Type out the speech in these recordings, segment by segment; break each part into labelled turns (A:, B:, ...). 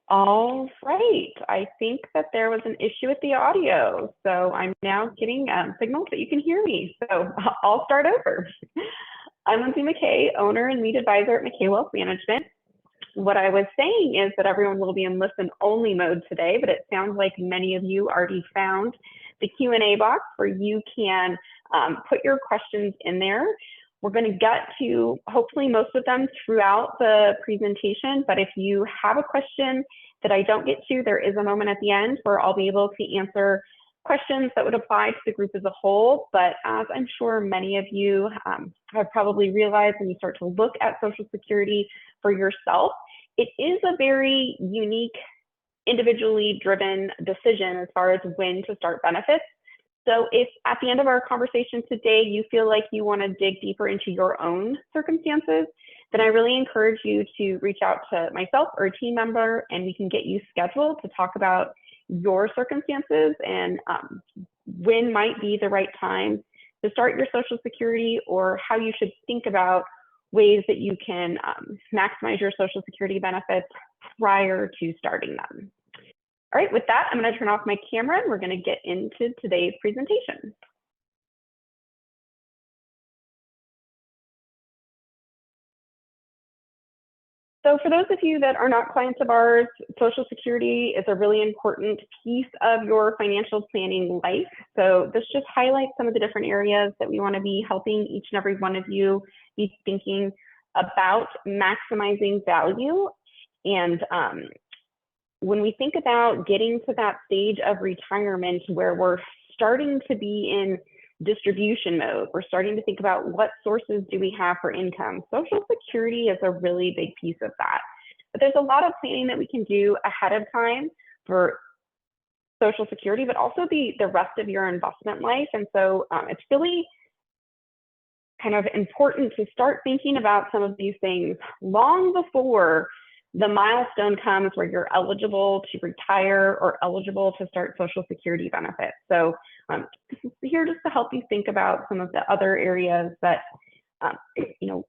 A: All right. I think that there was an issue with the audio. So I'm now getting signals that you can hear me. So I'll start over. I'm Lindsey McKay, owner and lead advisor at McKay Wealth Management. What I was saying is that everyone will be in listen only mode today, but it sounds like many of you already found the Q&A box where you can put your questions in there. We're going to get to hopefully most of them throughout the presentation, but if you have a question that I don't get to, there is a moment at the end where I'll be able to answer questions that would apply to the group as a whole. But as I'm sure many of you have probably realized when you start to look at Social Security for yourself, it is a very unique, individually driven decision as far as when to start benefits. So if at the end of our conversation today, you feel like you want to dig deeper into your own circumstances, then I really encourage you to reach out to myself or a team member, and we can get you scheduled to talk about your circumstances and when might be the right time to start your Social Security, or how you should think about ways that you can maximize your Social Security benefits prior to starting them. All right, with that, I'm going to turn off my camera and we're going to get into today's presentation. So for those of you that are not clients of ours, Social Security is a really important piece of your financial planning life. So this just highlights some of the different areas that we want to be helping each and every one of you be thinking about maximizing value. And when we think about getting to that stage of retirement where we're starting to be in distribution mode, we're starting to think about what sources do we have for income. Social Security is a really big piece of that. But there's a lot of planning that we can do ahead of time for Social Security, but also the rest of your investment life. And so it's really kind of important to start thinking about some of these things long before the milestone comes where you're eligible to retire or eligible to start Social Security benefits. So here just to help you think about some of the other areas that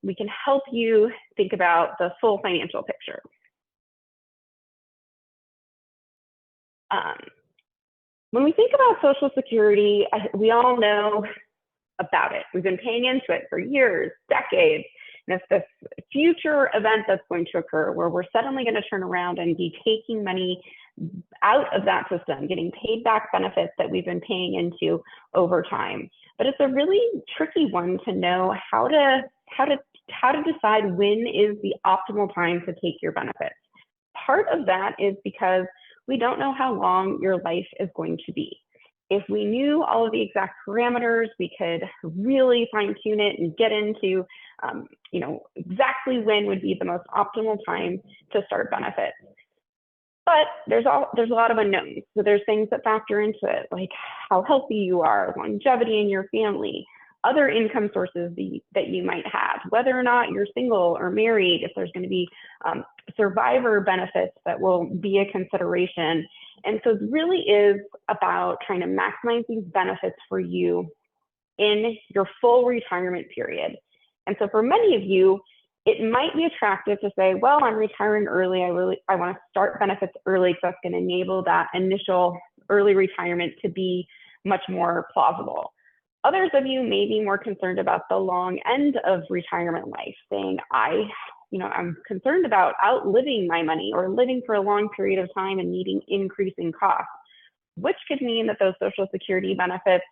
A: we can help you think about the full financial picture. When we think about Social Security, we all know about it. We've been paying into it for years, decades. And it's this future event that's going to occur where we're suddenly going to turn around and be taking money out of that system, getting paid back benefits that we've been paying into over time. But it's a really tricky one to know how to decide when is the optimal time to take your benefits. Part of that is because we don't know how long your life is going to be. If we knew all of the exact parameters, we could really fine tune it and get into, exactly when would be the most optimal time to start benefits. But there's a lot of unknowns. So there's things that factor into it, like how healthy you are, longevity in your family, other income sources that you might have, whether or not you're single or married, if there's going to be survivor benefits that will be a consideration. And so it really is about trying to maximize these benefits for you in your full retirement period. And so for many of you, it might be attractive to say, well, I'm retiring early. I want to start benefits early because that's going to enable that initial early retirement to be much more plausible. Others of you may be more concerned about the long end of retirement life, saying, I'm concerned about outliving my money or living for a long period of time and needing increasing costs, which could mean that those Social Security benefits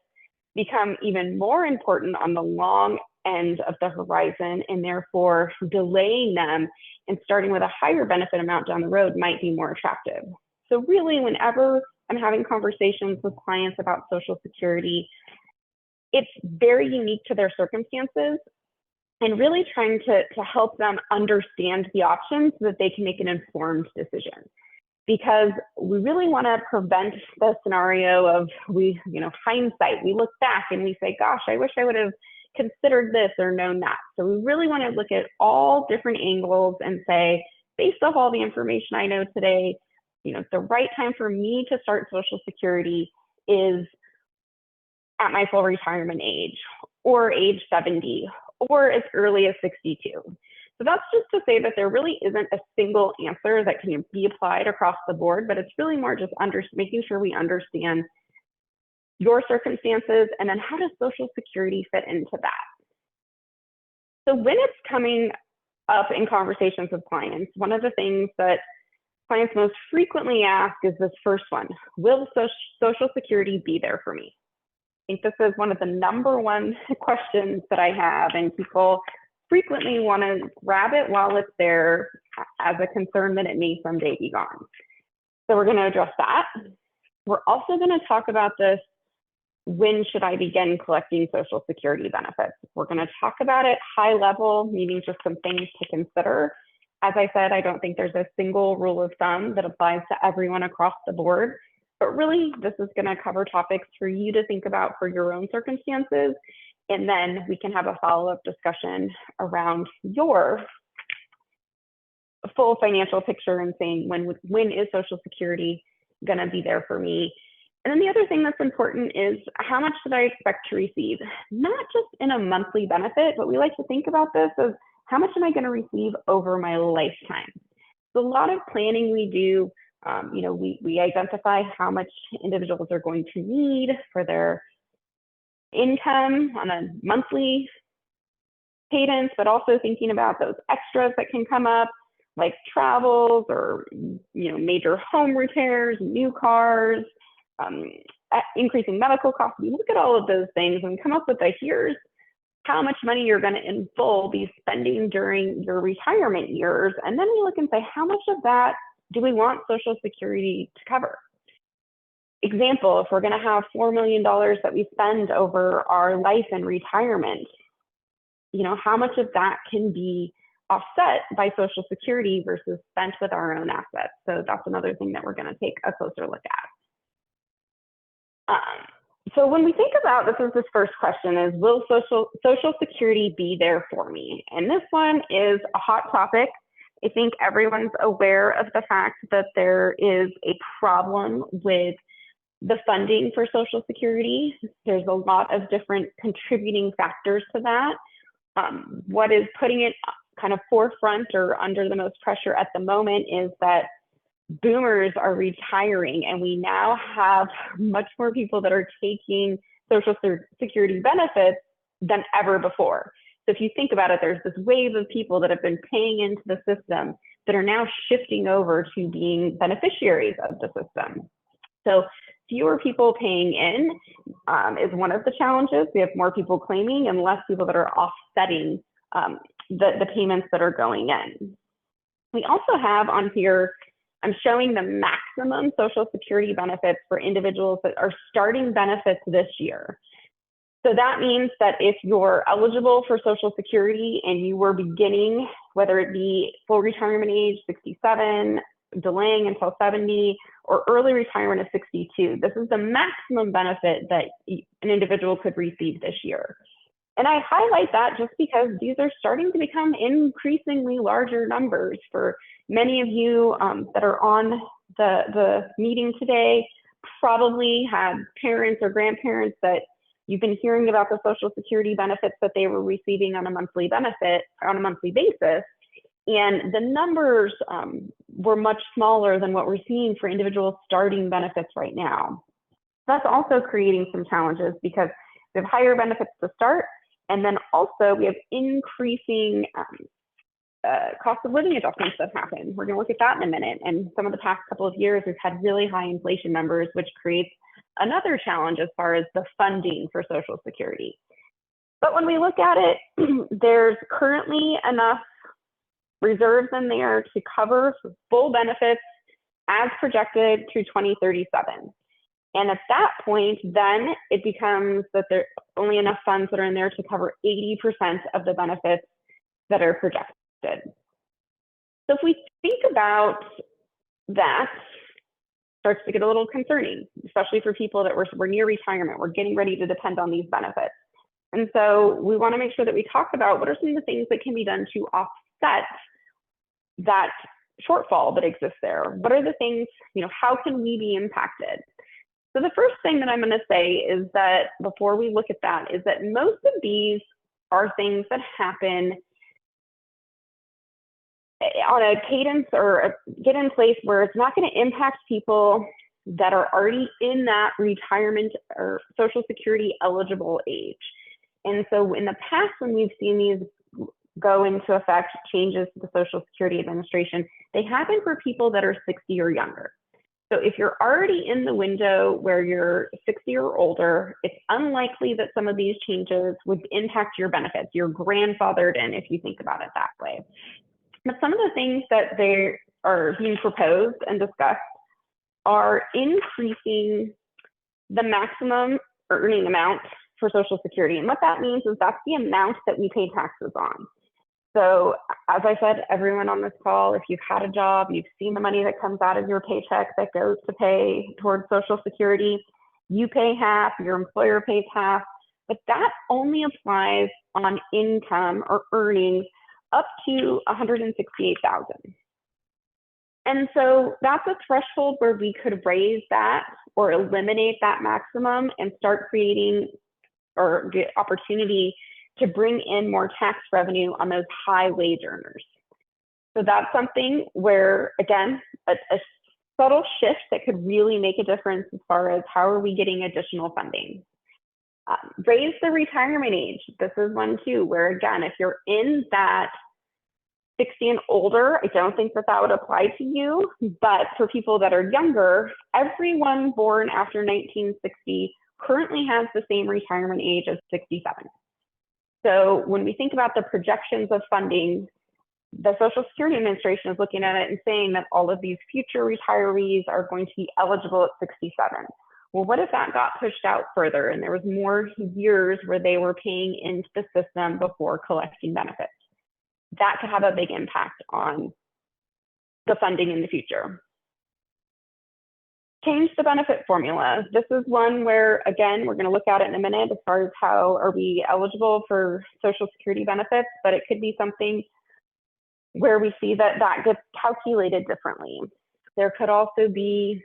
A: become even more important on the long end of the horizon, and therefore delaying them and starting with a higher benefit amount down the road might be more attractive. So really, whenever I'm having conversations with clients about Social Security, it's very unique to their circumstances, and really trying to help them understand the options so that they can make an informed decision. Because we really want to prevent the scenario of hindsight. We look back and we say, gosh, I wish I would have considered this or known that. So we really want to look at all different angles and say, based off all the information I know today, the right time for me to start Social Security is at my full retirement age, or age 70, or as early as 62. So that's just to say that there really isn't a single answer that can be applied across the board, but it's really more just making sure we understand your circumstances and then how does Social Security fit into that. So when it's coming up in conversations with clients, one of the things that clients most frequently ask is this first one: will Social Security be there for me? I think this is one of the #1 questions that I have, and people frequently want to grab it while it's there as a concern that it may someday be gone. So we're going to address that. We're also going to talk about this: when should I begin collecting Social Security benefits? We're going to talk about it high level, meaning just some things to consider. As I said, I don't think there's a single rule of thumb that applies to everyone across the board, but really this is going to cover topics for you to think about for your own circumstances. And then we can have a follow-up discussion around your full financial picture and saying, when is Social Security going to be there for me? And then the other thing that's important is, how much should I expect to receive? Not just in a monthly benefit, but we like to think about this as, how much am I going to receive over my lifetime? So a lot of planning we do, we identify how much individuals are going to need for their income on a monthly cadence, but also thinking about those extras that can come up, like travels or major home repairs, new cars, increasing medical costs. We look at all of those things and come up with here's how much money you're going to in full be spending during your retirement years. And then we look and say, how much of that do we want Social Security to cover? Example, if we're going to have $4 million that we spend over our life and retirement, how much of that can be offset by Social Security versus spent with our own assets? So that's another thing that we're going to take a closer look at. So when we think about this first question is, will Social Security be there for me? And this one is a hot topic. I think everyone's aware of the fact that there is a problem with the funding for Social Security. There's a lot of different contributing factors to that. What is putting it kind of forefront or under the most pressure at the moment is that boomers are retiring, and we now have much more people that are taking Social Security benefits than ever before. So if you think about it, there's this wave of people that have been paying into the system that are now shifting over to being beneficiaries of the system. So fewer people paying in is one of the challenges. We have more people claiming and less people that are offsetting the payments that are going in. We also have on here, I'm showing the maximum Social Security benefits for individuals that are starting benefits this year. So that means that if you're eligible for Social Security and you were beginning, whether it be full retirement age, 67, delaying until 70, or early retirement of 62, this is the maximum benefit that an individual could receive this year. And I highlight that just because these are starting to become increasingly larger numbers. For many of you that are on the meeting today, probably had parents or grandparents that you've been hearing about the Social Security benefits that they were receiving on a monthly basis. And the numbers were much smaller than what we're seeing for individuals starting benefits right now. That's also creating some challenges because we have higher benefits to start, and then also we have increasing cost of living adjustments that happen. We're going to look at that in a minute. And some of the past couple of years, we've had really high inflation numbers, which creates another challenge as far as the funding for Social Security. But when we look at it, there's currently enough reserves in there to cover full benefits as projected through 2037. And at that point, then it becomes that there are only enough funds that are in there to cover 80% of the benefits that are projected. So if we think about that, starts to get a little concerning, especially for people that we're near retirement. We're getting ready to depend on these benefits. And so we want to make sure that we talk about what are some of the things that can be done to offset that shortfall that exists there. What are the things, how can we be impacted? So the first thing that I'm going to say is that before we look at that is that most of these are things that happen on a cadence or get in place where it's not going to impact people that are already in that retirement or Social Security eligible age. And so in the past, when we've seen these go into effect, changes to the Social Security Administration, they happen for people that are 60 or younger. So if you're already in the window where you're 60 or older, it's unlikely that some of these changes would impact your benefits. You're grandfathered in if you think about it that way. But some of the things that they are being proposed and discussed are increasing the maximum earning amount for Social Security. And what that means is that's the amount that we pay taxes on. So as I said, everyone on this call, if you've had a job, you've seen the money that comes out of your paycheck that goes to pay towards Social Security, you pay half, your employer pays half, but that only applies on income or earnings up to $168,000. And so that's a threshold where we could raise that or eliminate that maximum and start creating or get opportunity to bring in more tax revenue on those high wage earners. So that's something where, again, a subtle shift that could really make a difference as far as how are we getting additional funding. Raise the retirement age. This is one too, where again, if you're in that 60 and older, I don't think that that would apply to you, but for people that are younger, everyone born after 1960 currently has the same retirement age as 67. So when we think about the projections of funding, the Social Security Administration is looking at it and saying that all of these future retirees are going to be eligible at 67. Well, what if that got pushed out further and there was more years where they were paying into the system before collecting benefits? That could have a big impact on the funding in the future. Change the benefit formula. This is one where, again, we're going to look at it in a minute as far as how are we eligible for Social Security benefits, but it could be something where we see that that gets calculated differently. There could also be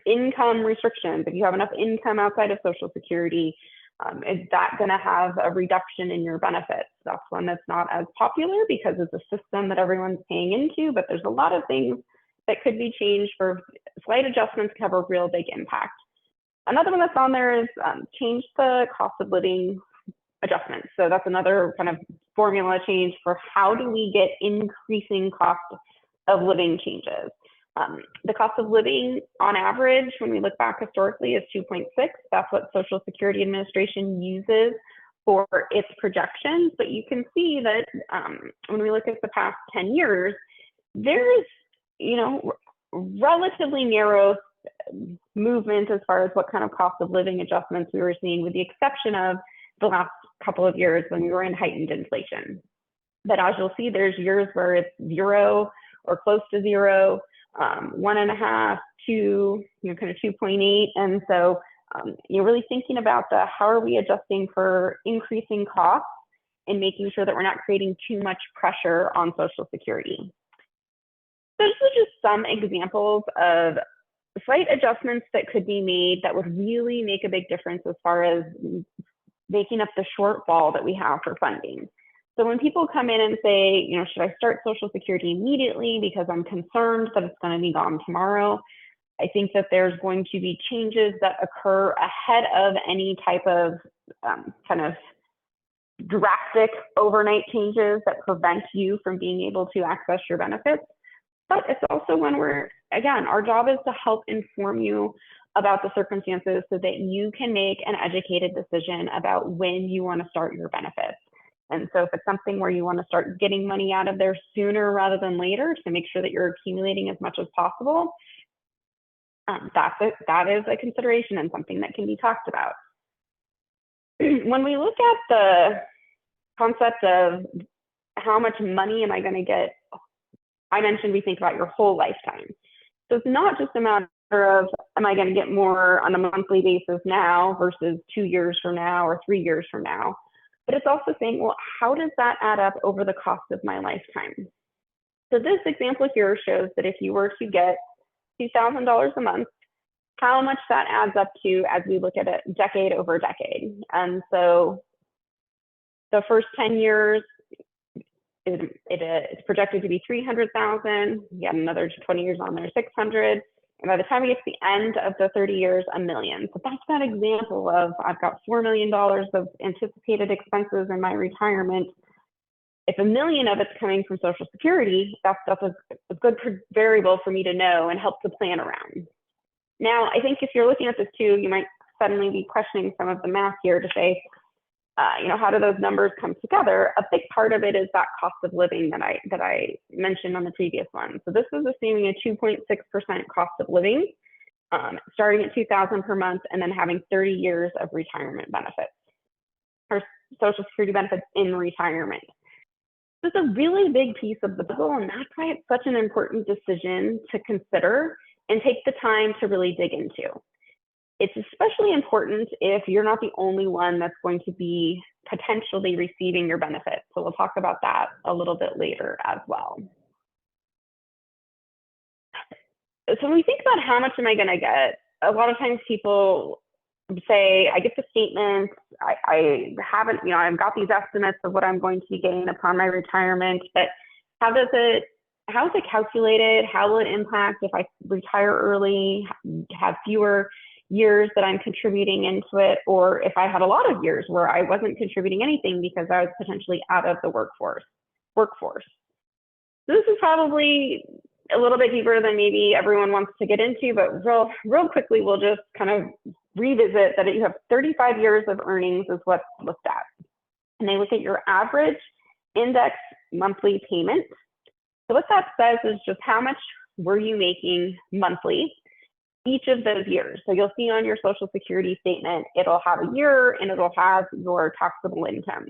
A: income restrictions. If you have enough income outside of Social Security, is that going to have a reduction in your benefits? That's one that's not as popular because it's a system that everyone's paying into, but there's a lot of things that could be changed for slight adjustments to have a real big impact. Another one that's on there is change the cost of living adjustments. So that's another kind of formula change for how do we get increasing cost of living changes. The cost of living on average, when we look back historically, is 2.6. That's what Social Security Administration uses for its projections. But you can see that when we look at the past 10 years, there's relatively narrow movement as far as what kind of cost of living adjustments we were seeing, with the exception of the last couple of years when we were in heightened inflation. But as you'll see, there's years where it's zero or close to zero, 1.5, 2, kind of 2.8. And so you're really thinking about how are we adjusting for increasing costs and making sure that we're not creating too much pressure on Social Security. So these are just some examples of slight adjustments that could be made that would really make a big difference as far as making up the shortfall that we have for funding. So when people come in and say, should I start Social Security immediately because I'm concerned that it's going to be gone tomorrow? I think that there's going to be changes that occur ahead of any type of kind of drastic overnight changes that prevent you from being able to access your benefits. But it's also one where, again, our job is to help inform you about the circumstances so that you can make an educated decision about when you want to start your benefits. And so if it's something where you want to start getting money out of there sooner rather than later to make sure that you're accumulating as much as possible, that is a consideration and something that can be talked about. When we look at the concept of how much money am I going to get, I mentioned we think about your whole lifetime. So it's not just a matter of, am I going to get more on a monthly basis now versus 2 years from now or 3 years from now? But it's also saying, well, how does that add up over the cost of my lifetime? So this example here shows that if you were to get $2,000 a month, how much that adds up to as we look at it decade over decade. And so the first 10 years, it's projected to be 300,000. You get another 20 years on there, 600. And by the time we get to the end of the 30 years, $1 million. So that's that example of I've got $4 million of anticipated expenses in my retirement. If $1 million of it's coming from Social Security, that's a good variable for me to know and help to plan around. Now, I think if you're looking at this too, you might suddenly be questioning some of the math here to say, how do those numbers come together? A big part of it is that cost of living that I mentioned on the previous one. So this is assuming a 2.6% cost of living, starting at $2,000 per month, and then having 30 years of retirement benefits or Social Security benefits in retirement. This is a really big piece of the puzzle, and that's why it's such an important decision to consider and take the time to really dig into. It's especially important if you're not the only one that's going to be potentially receiving your benefits. So we'll talk about that a little bit later as well. So when we think about how much am I going to get, a lot of times people say, I get the statements, I haven't, I've got these estimates of what I'm going to be getting upon my retirement, but how is it calculated? How will it impact if I retire early, have fewer years that I'm contributing into it, or if I had a lot of years where I wasn't contributing anything because I was potentially out of the workforce. This is probably a little bit deeper than maybe everyone wants to get into, but real quickly, we'll just kind of revisit that you have 35 years of earnings is what's looked at. And they look at your average index monthly payment. So what that says is just how much were you making monthly each of those years. So you'll see on your Social Security statement, it'll have a year and it'll have your taxable income.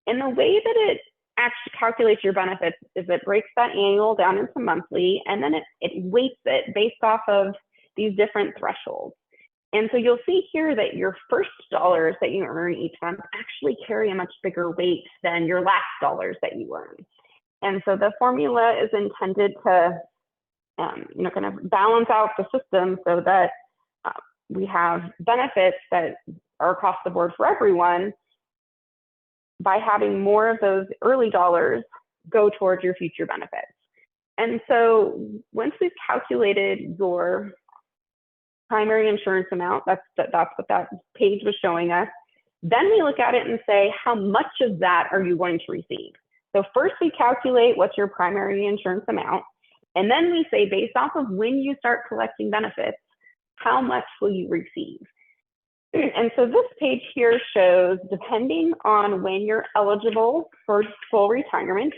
A: And the way that it actually calculates your benefits is it breaks that annual down into monthly, and then it weights it based off of these different thresholds. And so you'll see here that your first dollars that you earn each month actually carry a much bigger weight than your last dollars that you earn. And so the formula is intended to kind of balance out the system so that we have benefits that are across the board for everyone by having more of those early dollars go towards your future benefits. And so once we've calculated your primary insurance amount, that's what that page was showing us, then we look at it and say, how much of that are you going to receive? So first we calculate what's your primary insurance amount. And then we say, based off of when you start collecting benefits, how much will you receive? And so this page here shows, depending on when you're eligible for full retirement,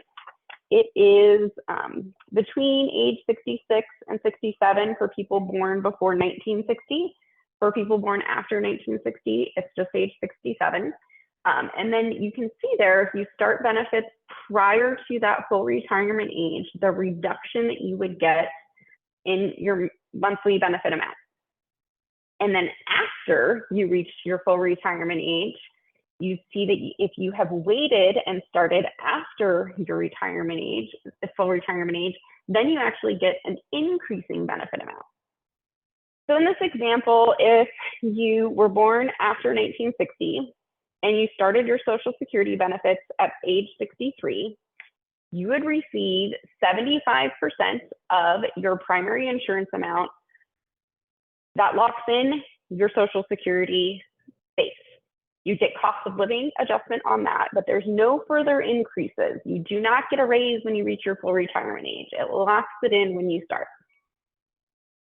A: it is between age 66 and 67 for people born before 1960. For people born after 1960, it's just age 67. And then you can see there, if you start benefits prior to that full retirement age, the reduction that you would get in your monthly benefit amount. And then after you reach your full retirement age, you see that if you have waited and started after your retirement age, the full retirement age, then you actually get an increasing benefit amount. So in this example, if you were born after 1960, and you started your Social Security benefits at age 63, you would receive 75% of your primary insurance amount that locks in your Social Security base. You get cost of living adjustment on that, but there's no further increases. You do not get a raise when you reach your full retirement age. It locks it in when you start.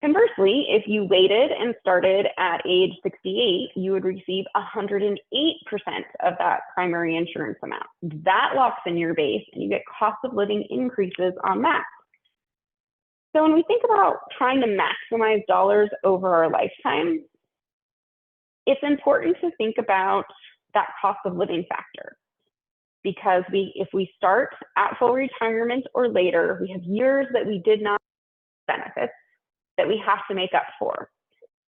A: Conversely, if you waited and started at age 68, you would receive 108% of that primary insurance amount. That locks in your base, and you get cost of living increases on that. So when we think about trying to maximize dollars over our lifetime, it's important to think about that cost of living factor, because if we start at full retirement or later, we have years that we did not benefit that we have to make up for.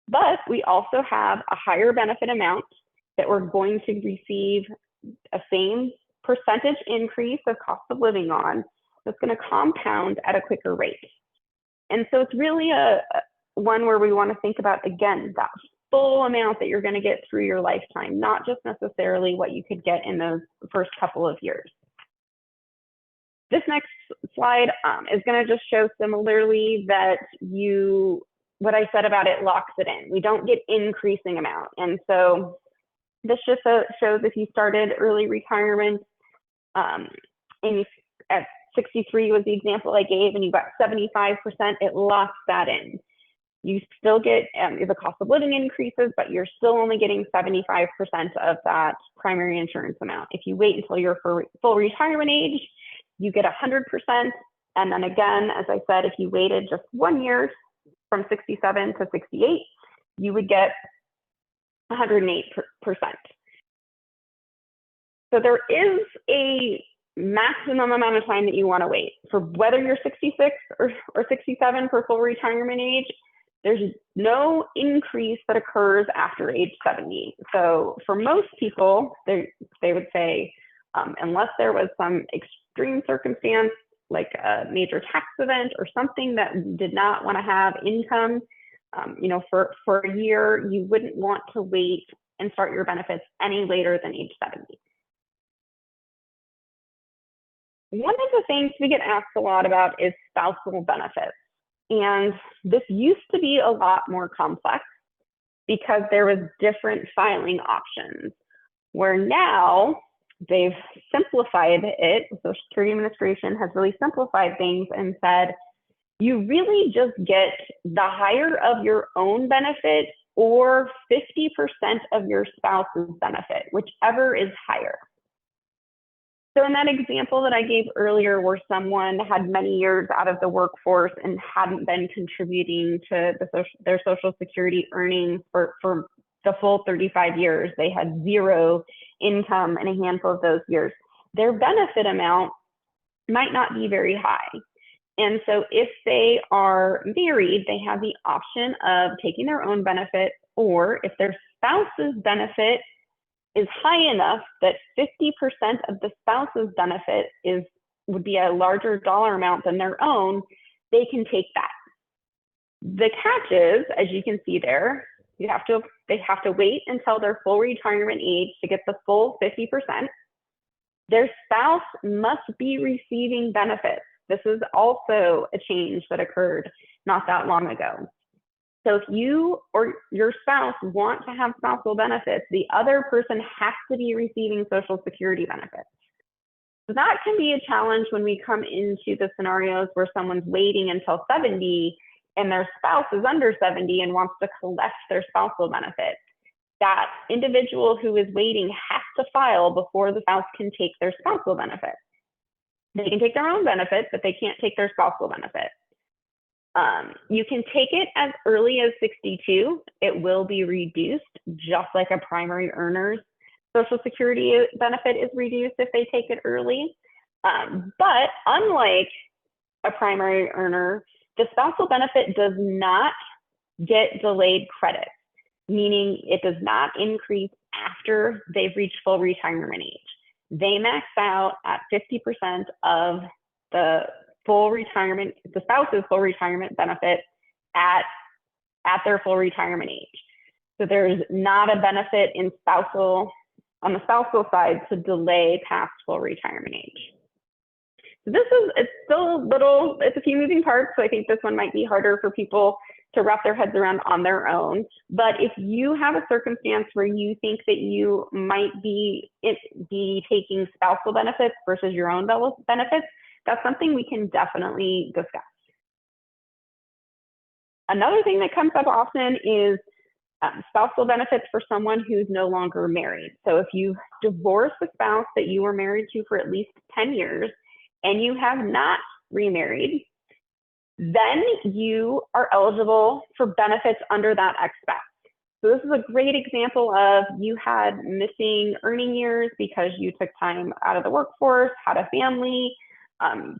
A: But we also have a higher benefit amount that we're going to receive a same percentage increase of cost of living on, that's going to compound at a quicker rate. And so it's really one where we want to think about, again, that full amount that you're going to get through your lifetime, not just necessarily what you could get in those first couple of years. This next slide is going to just show similarly that what I said about it locks it in. We don't get increasing amount. And so this just shows if you started early retirement and at 63 was the example I gave, and you got 75%, it locks that in. You still get, the cost of living increases, but you're still only getting 75% of that primary insurance amount. If you wait until your full retirement age, you get 100%. And then again, as I said, if you waited just 1 year from 67 to 68, you would get 108%. So there is a maximum amount of time that you want to wait for whether you're 66 or 67 for full retirement age. There's no increase that occurs after age 70. So for most people, they would say, unless there was some extreme circumstance like a major tax event or something that did not want to have income, for a year, you wouldn't want to wait and start your benefits any later than age 70. One of the things we get asked a lot about is spousal benefits. And this used to be a lot more complex because there was different filing options, where now they've simplified it. The Social Security Administration has really simplified things and said, you really just get the higher of your own benefit or 50% of your spouse's benefit, whichever is higher. So in that example that I gave earlier, where someone had many years out of the workforce and hadn't been contributing to their Social Security earnings for the full 35 years, they had zero income in a handful of those years, their benefit amount might not be very high. And so if they are married, they have the option of taking their own benefit, or if their spouse's benefit is high enough that 50% of the spouse's benefit would be a larger dollar amount than their own, they can take that. The catch is, as you can see there, they have to wait until their full retirement age to get the full 50%. Their spouse must be receiving benefits. This is also a change that occurred not that long ago. So if you or your spouse want to have spousal benefits, the other person has to be receiving Social Security benefits. So that can be a challenge when we come into the scenarios where someone's waiting until 70 and their spouse is under 70 and wants to collect their spousal benefits. That individual who is waiting has to file before the spouse can take their spousal benefit. They can take their own benefit, but they can't take their spousal benefit. You can take it as early as 62. It will be reduced, just like a primary earner's Social Security benefit is reduced if they take it early. But unlike a primary earner, the spousal benefit does not get delayed credit, meaning it does not increase after they've reached full retirement age. They max out at 50% of the spouse's full retirement benefit at their full retirement age. So there's not a benefit on the spousal side to delay past full retirement age. So it's a few moving parts. So I think this one might be harder for people to wrap their heads around on their own. But if you have a circumstance where you think that you might be taking spousal benefits versus your own benefits, that's something we can definitely discuss. Another thing that comes up often is spousal benefits for someone who's no longer married. So if you divorce a spouse that you were married to for at least 10 years and you have not remarried, then you are eligible for benefits under that ex-spouse. So this is a great example of you had missing earning years because you took time out of the workforce, had a family,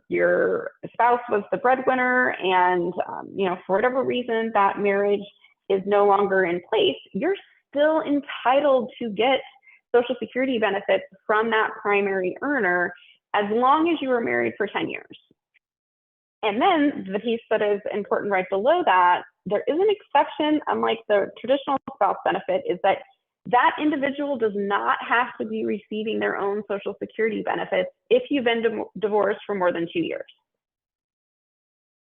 A: your spouse was the breadwinner, and for whatever reason that marriage is no longer in place, you're still entitled to get Social Security benefits from that primary earner as long as you were married for 10 years. And then the piece that is important right below that, there is an exception, unlike the traditional spouse benefit, is that that individual does not have to be receiving their own Social Security benefits if you've been divorced for more than 2 years.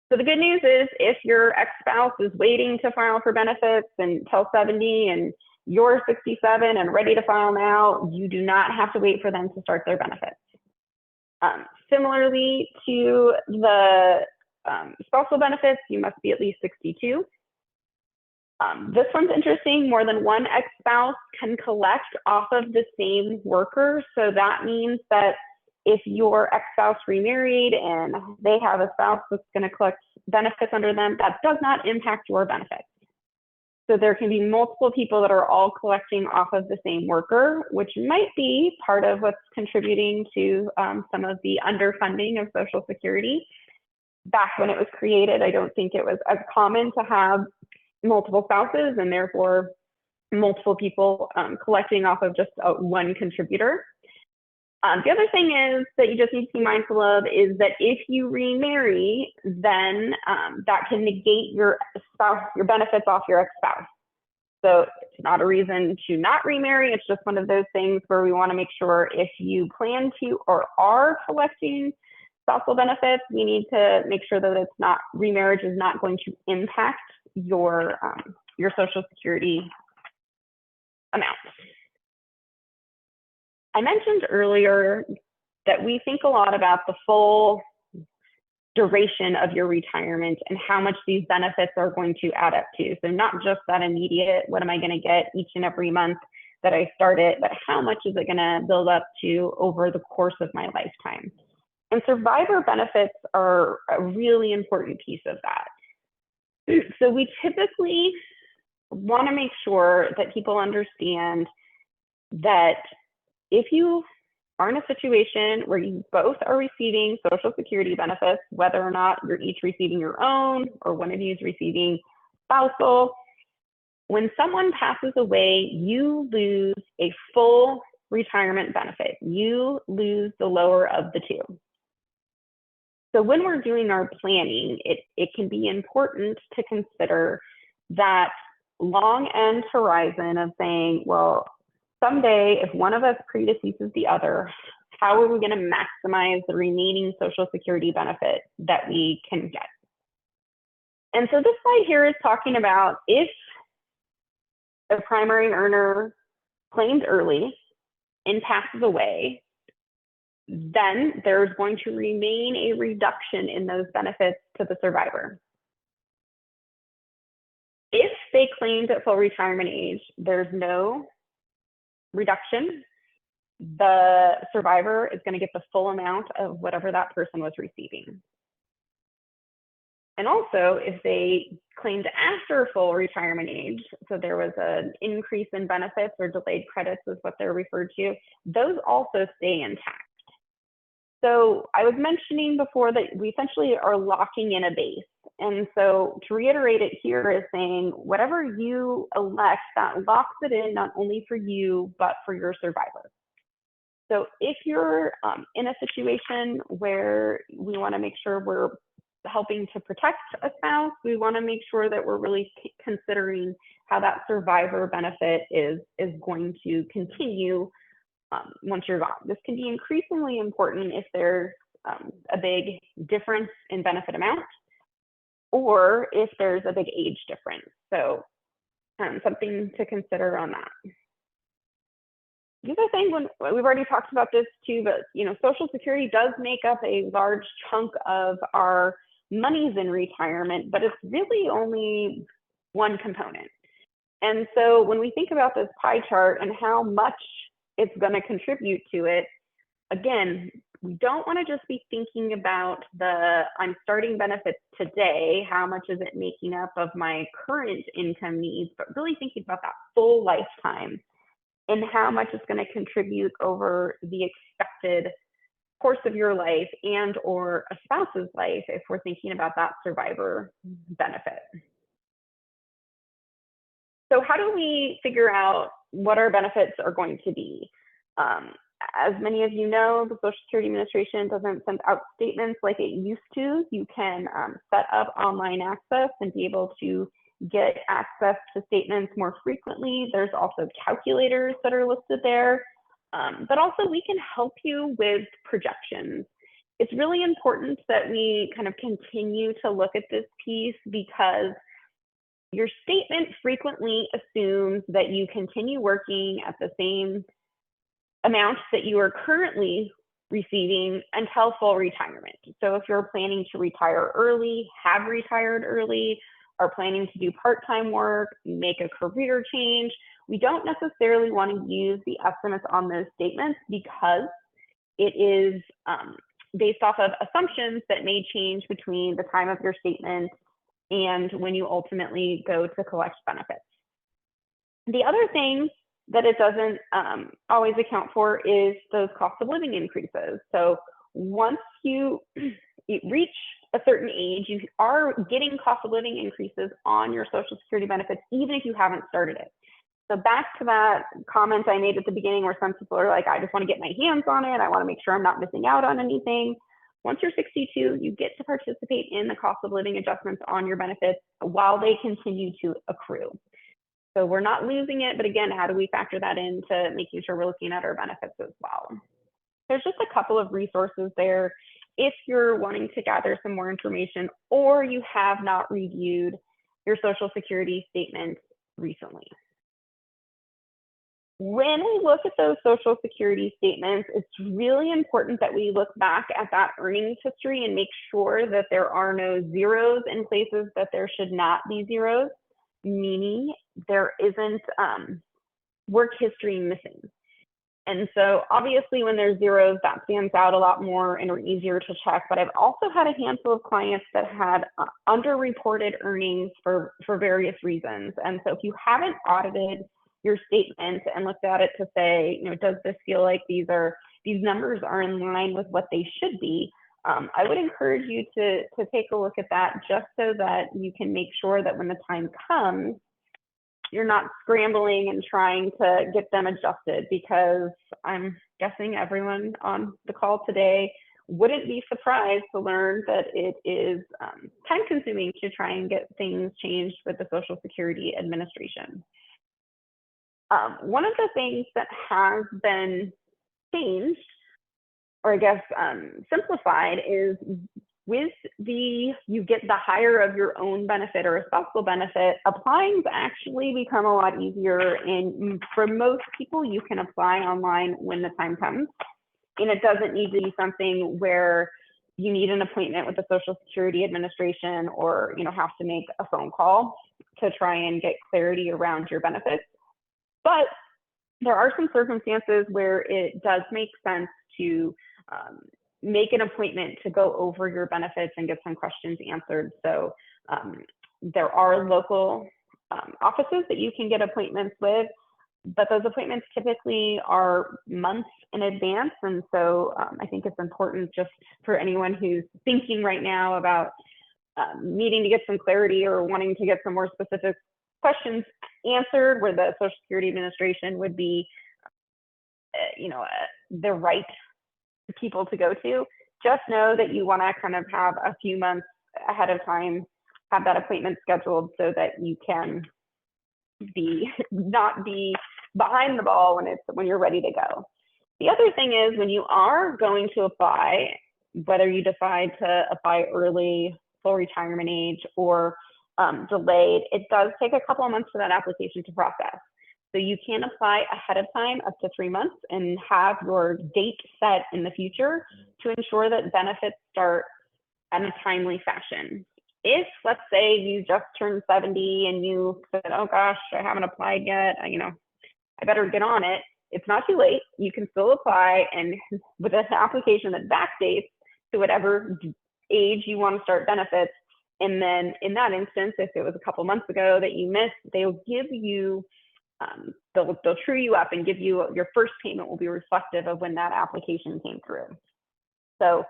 A: So the good news is if your ex-spouse is waiting to file for benefits until 70 and you're 67 and ready to file now, you do not have to wait for them to start their benefits. Similarly to the spousal benefits, you must be at least 62. This one's interesting. More than one ex-spouse can collect off of the same worker. So that means that if your ex-spouse remarried and they have a spouse that's going to collect benefits under them, that does not impact your benefits. So there can be multiple people that are all collecting off of the same worker, which might be part of what's contributing to some of the underfunding of Social Security. Back when it was created, I don't think it was as common to have multiple spouses and therefore multiple people collecting off of just one contributor. The other thing is that you just need to be mindful of is that if you remarry, then that can negate your benefits off your ex-spouse. So it's not a reason to not remarry. It's just one of those things where we want to make sure if you plan to or are collecting spousal benefits, we need to make sure that it's not, remarriage is not going to impact your Social Security amount. I mentioned earlier that we think a lot about the full duration of your retirement and how much these benefits are going to add up to. So not just that immediate, what am I going to get each and every month that I start it, but how much is it going to build up to over the course of my lifetime? And survivor benefits are a really important piece of that. So we typically want to make sure that people understand that if you are in a situation where you both are receiving Social Security benefits, whether or not you're each receiving your own or one of you is receiving spousal, when someone passes away, you lose a full retirement benefit. You lose the lower of the two. So when we're doing our planning, it can be important to consider that long end horizon of saying, well, someday, if one of us predeceases the other, how are we going to maximize the remaining Social Security benefit that we can get? And so this slide here is talking about if a primary earner claims early and passes away, then there's going to remain a reduction in those benefits to the survivor. If they claimed at full retirement age, there's no reduction. The survivor is going to get the full amount of whatever that person was receiving. And also, if they claimed after full retirement age, so there was an increase in benefits or delayed credits is what they're referred to, those also stay intact. So I was mentioning before that we essentially are locking in a base. And so to reiterate it here is saying whatever you elect, that locks it in not only for you, but for your survivor. So if you're in a situation where we want to make sure we're helping to protect a spouse, we want to make sure that we're really considering how that survivor benefit is going to continue once you're gone. This can be increasingly important if there's a big difference in benefit amount or if there's a big age difference. So something to consider on that. The other thing, when we've already talked about this too, but Social Security does make up a large chunk of our monies in retirement, but it's really only one component. And so when we think about this pie chart and how much it's going to contribute to it, again, we don't want to just be thinking about I'm starting benefits today, how much is it making up of my current income needs, but really thinking about that full lifetime and how much it's going to contribute over the expected course of your life and or a spouse's life if we're thinking about that survivor benefit. So how do we figure out what our benefits are going to be? As many of you know, the Social Security Administration doesn't send out statements like it used to. You can set up online access and be able to get access to statements more frequently. There's also calculators that are listed there, but also we can help you with projections. It's really important that we kind of continue to look at this piece because your statement frequently assumes that you continue working at the same amount that you are currently receiving until full retirement. So if you're planning to retire early, have retired early, are planning to do part-time work, make a career change, we don't necessarily want to use the estimates on those statements because it is based off of assumptions that may change between the time of your statement and when you ultimately go to collect benefits. The other thing that it doesn't always account for is those cost of living increases. So once you reach a certain age, you are getting cost of living increases on your Social Security benefits, even if you haven't started it. So back to that comment I made at the beginning where some people are like, I just want to get my hands on it. I want to make sure I'm not missing out on anything. Once you're 62, you get to participate in the cost of living adjustments on your benefits while they continue to accrue. So we're not losing it, but again, how do we factor that into making sure we're looking at our benefits as well? There's just a couple of resources there if you're wanting to gather some more information or you have not reviewed your Social Security statement recently. When we look at those Social Security statements, it's really important that we look back at that earnings history and make sure that there are no zeros in places that there should not be zeros, meaning there isn't work history missing. And so obviously when there's zeros, that stands out a lot more and are easier to check. But I've also had a handful of clients that had underreported earnings for various reasons. And so if you haven't audited your statement and looked at it to say, you know, does this feel like these numbers are in line with what they should be? I would encourage you to take a look at that just so that you can make sure that when the time comes, you're not scrambling and trying to get them adjusted, because I'm guessing everyone on the call today wouldn't be surprised to learn that it is time consuming to try and get things changed with the Social Security Administration. One of the things that has been changed, or I guess simplified, is with you get the hire of your own benefit or a spousal benefit, applying's actually become a lot easier. And for most people, you can apply online when the time comes. And it doesn't need to be something where you need an appointment with the Social Security Administration or have to make a phone call to try and get clarity around your benefits. But there are some circumstances where it does make sense to make an appointment to go over your benefits and get some questions answered. So there are local offices that you can get appointments with, but those appointments typically are months in advance. And so I think it's important just for anyone who's thinking right now about needing to get some clarity or wanting to get some more specific questions answered, where the Social Security Administration would be, the right people to go to. Just know that you want to kind of have a few months ahead of time, have that appointment scheduled so that you can not be behind the ball when you're ready to go. The other thing is, when you are going to apply, whether you decide to apply early, full retirement age, or delayed, it does take a couple of months for that application to process. So you can apply ahead of time, up to 3 months, and have your date set in the future to ensure that benefits start in a timely fashion. If, let's say, you just turned 70 and you said, oh gosh, I haven't applied yet, I better get on it, it's not too late. You can still apply, and with an application that backdates to whatever age you want to start benefits. And then in that instance, if it was a couple months ago that you missed, they'll give you, they'll true you up and give you, your first payment will be reflective of when that application came through. So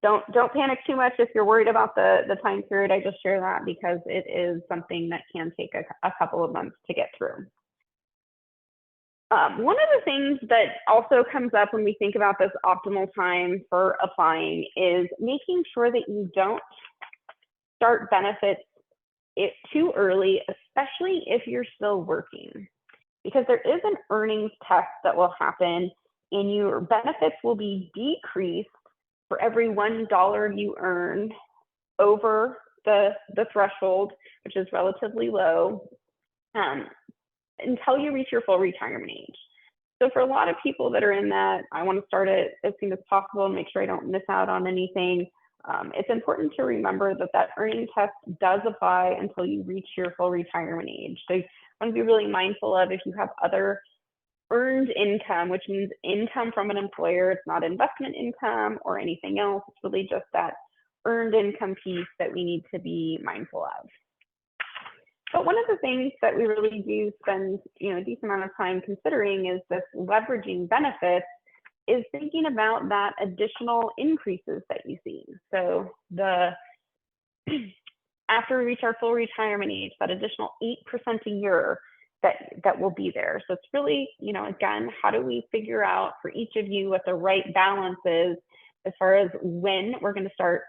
A: don't panic too much if you're worried about the time period. I just share that because it is something that can take a couple of months to get through. One of the things that also comes up when we think about this optimal time for applying is making sure that you don't start benefits it too early, especially if you're still working, because there is an earnings test that will happen and your benefits will be decreased for every $1 you earn over the threshold, which is relatively low, until you reach your full retirement age. So for a lot of people that are in that, I want to start it as soon as possible and make sure I don't miss out on anything. It's important to remember that that earning test does apply until you reach your full retirement age. So you want to be really mindful of, if you have other earned income, which means income from an employer, it's not investment income or anything else. It's really just that earned income piece that we need to be mindful of. But one of the things that we really do spend, a decent amount of time considering is this leveraging benefits, is thinking about that additional increases that you see. So after we reach our full retirement age, that additional 8% a year that will be there. So it's really, again, how do we figure out for each of you what the right balance is as far as when we're going to start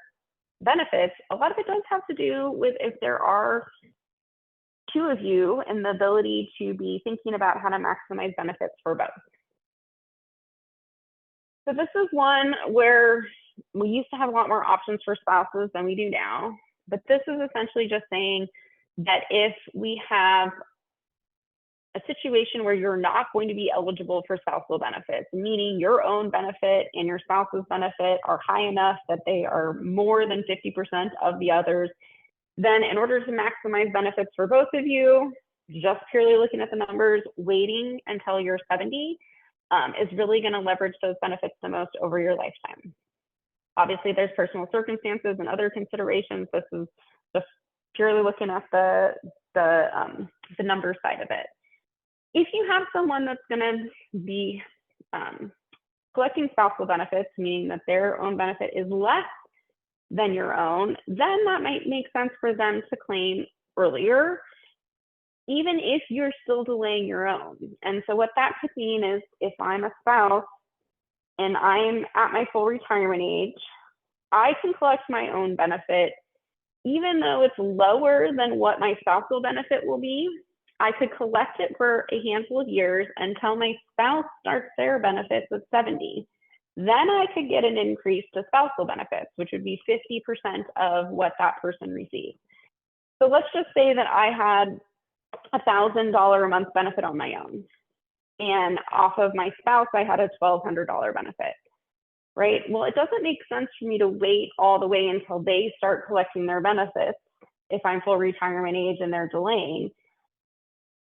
A: benefits? A lot of it does have to do with if there are two of you and the ability to be thinking about how to maximize benefits for both. So this is one where we used to have a lot more options for spouses than we do now, but this is essentially just saying that if we have a situation where you're not going to be eligible for spousal benefits, meaning your own benefit and your spouse's benefit are high enough that they are more than 50% of the others, then in order to maximize benefits for both of you, just purely looking at the numbers, waiting until you're 70 is really going to leverage those benefits the most over your lifetime. Obviously, there's personal circumstances and other considerations. This is just purely looking at the number side of it. If you have someone that's going to be collecting spousal benefits, meaning that their own benefit is less than your own, then that might make sense for them to claim earlier, even if you're still delaying your own. And so what that could mean is, if I'm a spouse and I'm at my full retirement age, I can collect my own benefit, even though it's lower than what my spousal benefit will be. I could collect it for a handful of years until my spouse starts their benefits at 70. Then I could get an increase to spousal benefits, which would be 50% of what that person receives. So let's just say that I had $1,000 a month benefit on my own, and off of my spouse, I had a $1,200 benefit, right? Well, it doesn't make sense for me to wait all the way until they start collecting their benefits if I'm full retirement age and they're delaying.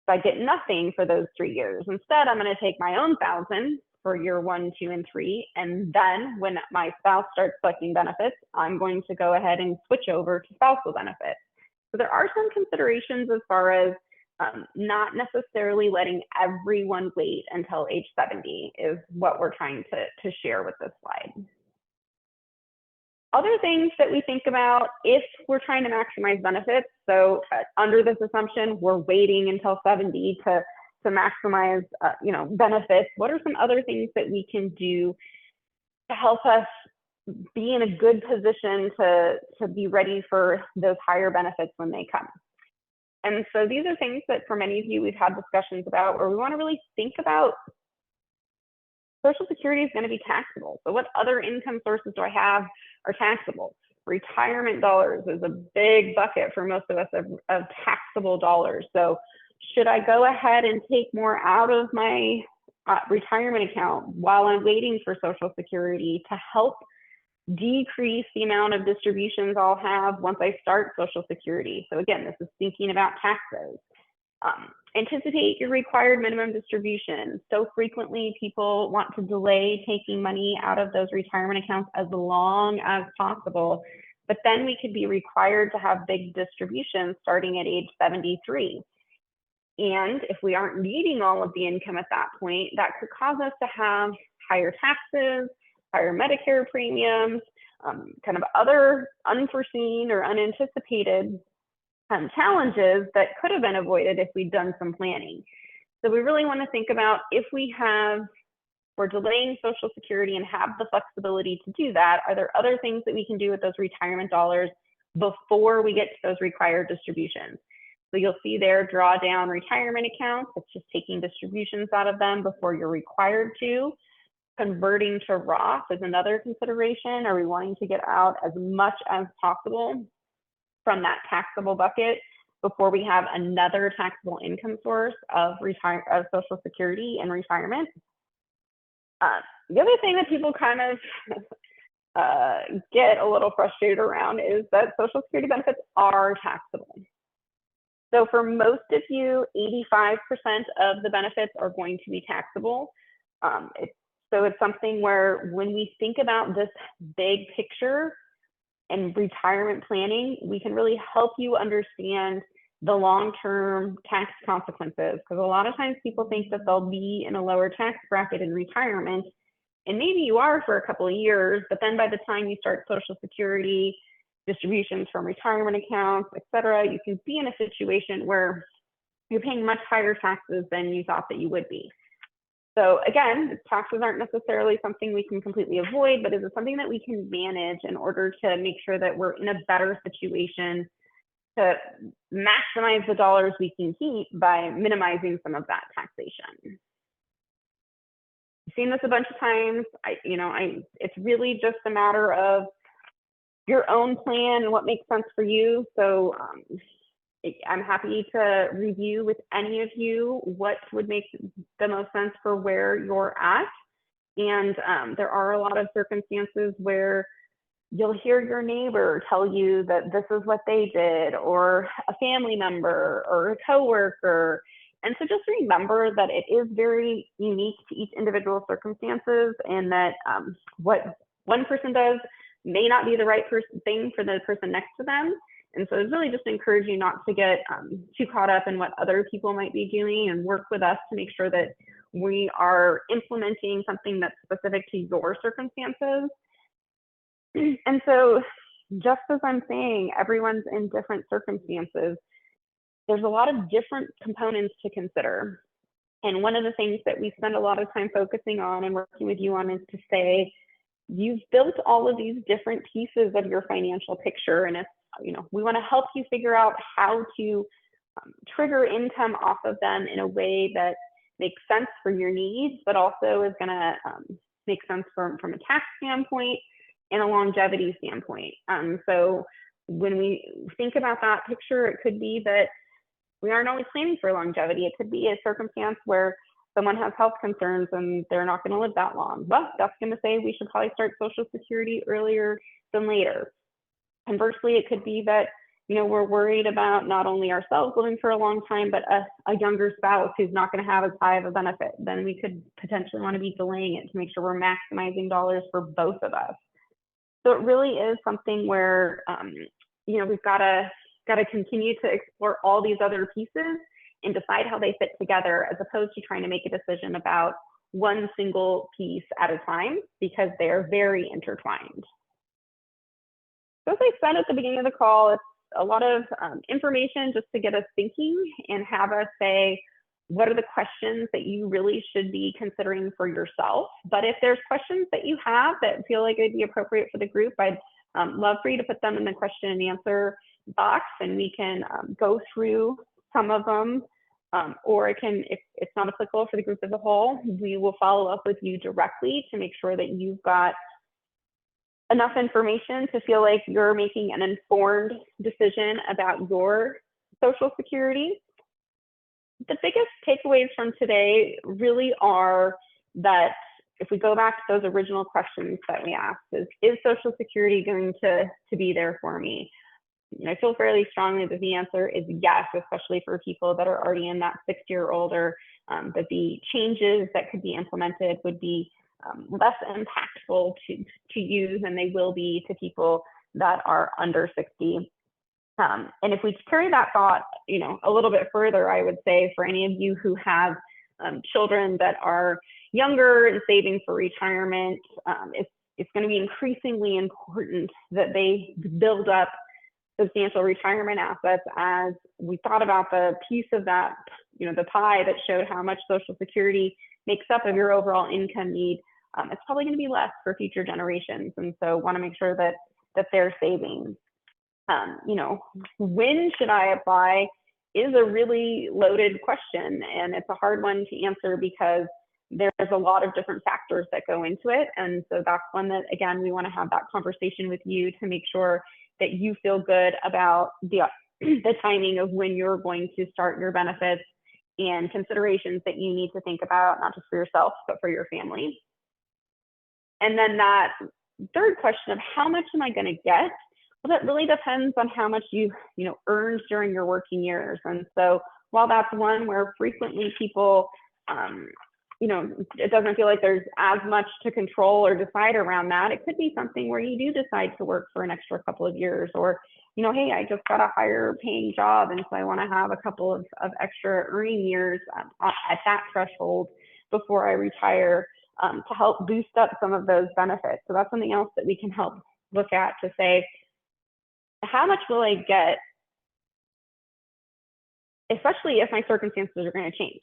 A: So I get nothing for those 3 years. Instead, I'm going to take my own $1,000 for year 1, 2, and 3. And then when my spouse starts collecting benefits, I'm going to go ahead and switch over to spousal benefits. So there are some considerations as far as not necessarily letting everyone wait until age 70 is what we're trying to share with this slide. Other things that we think about if we're trying to maximize benefits. So under this assumption, we're waiting until 70 to maximize benefits. What are some other things that we can do to help us be in a good position to be ready for those higher benefits when they come? And so these are things that for many of you we've had discussions about, where we want to really think about Social Security is going to be taxable. So what other income sources do I have are taxable? Retirement dollars is a big bucket for most of us of taxable dollars. So should I go ahead and take more out of my retirement account while I'm waiting for Social Security to help decrease the amount of distributions I'll have once I start Social Security? So again, this is thinking about taxes. Anticipate your required minimum distribution. So frequently people want to delay taking money out of those retirement accounts as long as possible, but then we could be required to have big distributions starting at age 73. And if we aren't needing all of the income at that point, that could cause us to have higher taxes, higher Medicare premiums, kind of other unforeseen or unanticipated challenges that could have been avoided if we'd done some planning. So we really want to think about, if we're delaying Social Security and have the flexibility to do that, are there other things that we can do with those retirement dollars before we get to those required distributions. So you'll see there drawdown retirement accounts. It's just taking distributions out of them before you're required to. Converting to Roth is another consideration. Are we wanting to get out as much as possible from that taxable bucket before we have another taxable income source of Social Security in retirement? The other thing that people kind of get a little frustrated around is that Social Security benefits are taxable. So for most of you, 85% of the benefits are going to be taxable. So it's something where when we think about this big picture and retirement planning, we can really help you understand the long-term tax consequences. Because a lot of times people think that they'll be in a lower tax bracket in retirement, and maybe you are for a couple of years, but then by the time you start Social Security, distributions from retirement accounts, et cetera, you can be in a situation where you're paying much higher taxes than you thought that you would be. So again, taxes aren't necessarily something we can completely avoid, but is it something that we can manage in order to make sure that we're in a better situation to maximize the dollars we can keep by minimizing some of that taxation? I've seen this a bunch of times. It's really just a matter of your own plan and what makes sense for you. So I'm happy to review with any of you what would make the most sense for where you're at. And there are a lot of circumstances where you'll hear your neighbor tell you that this is what they did, or a family member or a coworker. And so just remember that it is very unique to each individual circumstances, and that what one person does may not be the right thing for the person next to them. And so it's really just encourage you not to get too caught up in what other people might be doing, and work with us to make sure that we are implementing something that's specific to your circumstances. And so just as I'm saying, everyone's in different circumstances. There's a lot of different components to consider. And one of the things that we spend a lot of time focusing on and working with you on is to say, you've built all of these different pieces of your financial picture, and it's, we want to help you figure out how to trigger income off of them in a way that makes sense for your needs, but also is going to make sense from a tax standpoint and a longevity standpoint. So when we think about that picture, it could be that we aren't always planning for longevity. It could be a circumstance where someone has health concerns and they're not going to live that long. Well, that's going to say we should probably start Social Security earlier than later. Conversely, it could be that we're worried about not only ourselves living for a long time, but a younger spouse who's not going to have as high of a benefit. Then we could potentially want to be delaying it to make sure we're maximizing dollars for both of us. So it really is something where we've got to continue to explore all these other pieces and decide how they fit together, as opposed to trying to make a decision about one single piece at a time, because they are very intertwined. So as I said at the beginning of the call, it's a lot of information just to get us thinking and have us say, what are the questions that you really should be considering for yourself? But if there's questions that you have that feel like it'd be appropriate for the group, I'd love for you to put them in the question and answer box, and we can go through some of them. Or if it's not applicable for the group as a whole, we will follow up with you directly to make sure that you've got enough information to feel like you're making an informed decision about your Social Security. The biggest takeaways from today really are that if we go back to those original questions that we asked, is Social Security going to be there for me? I feel fairly strongly that the answer is yes, especially for people that are already in that 60 or older, that the changes that could be implemented would be less impactful to you than they will be to people that are under 60. And if we carry that thought, a little bit further, I would say for any of you who have children that are younger and saving for retirement, it's going to be increasingly important that they build up substantial retirement assets. As we thought about the piece of that, the pie that showed how much Social Security makes up of your overall income need, it's probably going to be less for future generations. And so want to make sure that they're saving. You know, when should I apply is a really loaded question, and it's a hard one to answer because there's a lot of different factors that go into it. And so that's one that, again, we want to have that conversation with you to make sure that you feel good about the timing of when you're going to start your benefits and considerations that you need to think about, not just for yourself, but for your family. And then that third question of how much am I going to get? Well, that really depends on how much you earned during your working years. And so while that's one where frequently people, it doesn't feel like there's as much to control or decide around that, it could be something where you do decide to work for an extra couple of years, or, hey, I just got a higher paying job, and so I want to have a couple of extra earning years at that threshold before I retire, to help boost up some of those benefits. So that's something else that we can help look at to say, how much will I get, especially if my circumstances are going to change.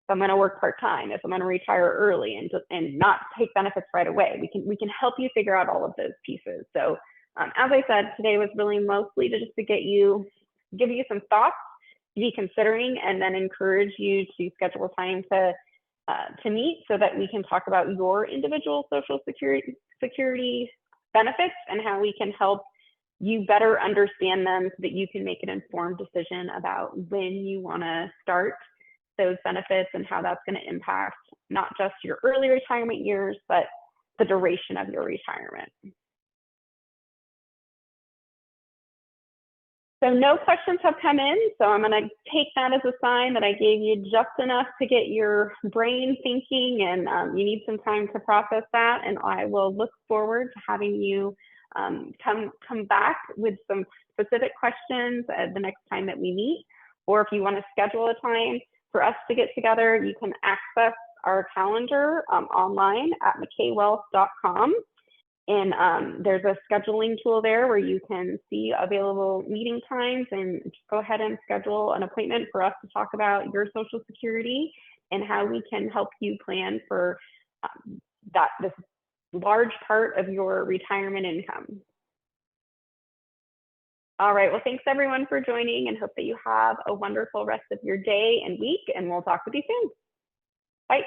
A: If I'm going to work part-time, if I'm going to retire early and not take benefits right away, we can help you figure out all of those pieces. So as I said, today was really mostly to give you some thoughts to be considering, and then encourage you to schedule time to meet so that we can talk about your individual Social Security benefits and how we can help you better understand them so that you can make an informed decision about when you want to start those benefits and how that's going to impact not just your early retirement years, but the duration of your retirement. So no questions have come in, so I'm going to take that as a sign that I gave you just enough to get your brain thinking, and you need some time to process that, and I will look forward to having you come back with some specific questions the next time that we meet. Or if you want to schedule a time for us to get together, you can access our calendar online at mckaywealth.com. And there's a scheduling tool there where you can see available meeting times, and just go ahead and schedule an appointment for us to talk about your Social Security and how we can help you plan for this large part of your retirement income. All right, well, thanks everyone for joining, and hope that you have a wonderful rest of your day and week, and we'll talk with you soon. Bye.